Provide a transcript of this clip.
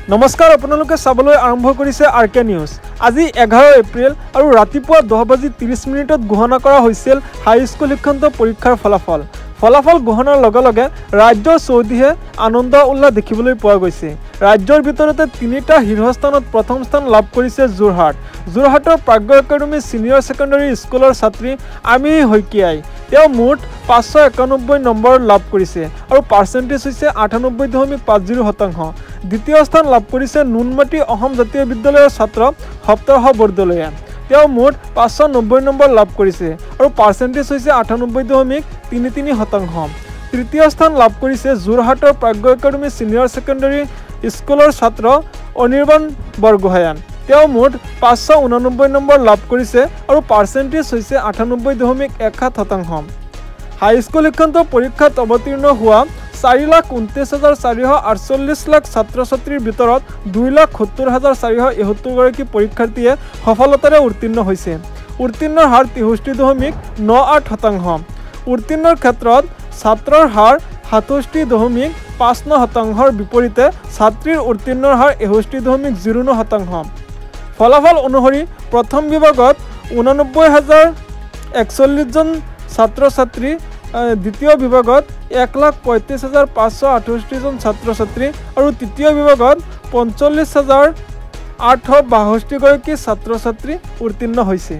নমস্কাৰ, আপোনালোকে চাবলৈ আৰম্ভ কৰিছে RK নিউজ। আজি 11 এপ্ৰিল আৰু ৰাতিপুৱা 10:30 ঘোষণা কৰা হৈছিল হাইস্কুল শিক্ষান্ত পৰীক্ষাৰ ফলাফল। ফলাফল ঘোষণাৰ লগে লগে ৰাজ্যৰ চৌদিশে আনন্দ উল্লাস দেখিবলৈ পোৱা গৈছে। ৰাজ্যৰ ভিতৰতে তিনিটা শীৰ্ষস্থানত প্ৰথম স্থান লাভ কৰিছে যোৰহাট। যোৰহাটৰ প্ৰাজ্ঞ একাডেমী ছিনিয়ৰ ছেকেণ্ডাৰী স্কুলৰ ছাত্ৰী আমি শইকীয়াই তেওঁ মুঠ 591 নম্বৰ লাভ কৰিছে আৰু পাৰ্চেণ্টেজ হৈছে 98.50%। দ্বিতীয় স্থান লাভ কৰিছে নুনমাটি অসম জাতীয় বিদ্যালয়ৰ ছাত্ৰ সপ্তৰশ বৰদলৈয়ে। তেওঁ মুঠ 590 নম্বৰ লাভ কৰিছে আৰু পাৰ্চেণ্টেজ হৈছে 98.33%। তৃতীয় স্থান লাভ কৰিছে যোৰহাটৰ প্ৰাজ্ঞ একাডেমী ছিনিয়ৰ ছেকেণ্ডাৰী স্কুলৰ ছাত্ৰ অনিৰ্বাণ বৰগোহাঁয়ে। তেওঁ মুঠ 589 নম্বৰ লাভ কৰিছে আৰু পাৰ্চেণ্টেজ হৈছে 98.61%। হাইস্কুল শিক্ষান্ত পৰীক্ষাত অৱতীৰ্ণ হোৱা 4,29,448 ছাত্ৰ ছাত্ৰীৰ ভিতৰত 2,70,471 গৰাকী পৰীক্ষাৰ্থীয়ে সফলতাৰে উত্তীৰ্ণ হৈছে। উত্তীৰ্ণৰ হাৰ 63.98%। উত্তীৰ্ণৰ ক্ষেত্ৰত ছাত্ৰৰ হাৰ 67.59%ৰ বিপৰীতে ছাত্ৰীৰ উত্তীৰ্ণৰ হাৰ 61.09%। ফলাফল অনুসৰি প্ৰথম বিভাগত 89,041 জন ছাত্ৰ ছাত্ৰী, দ্বিতীয় বিভাগত 1,35,568 জন ছাত্ৰ ছাত্ৰী আৰু তৃতীয় বিভাগত 45,862 গৰাকী ছাত্ৰ ছাত্ৰী উত্তীৰ্ণ হৈছে।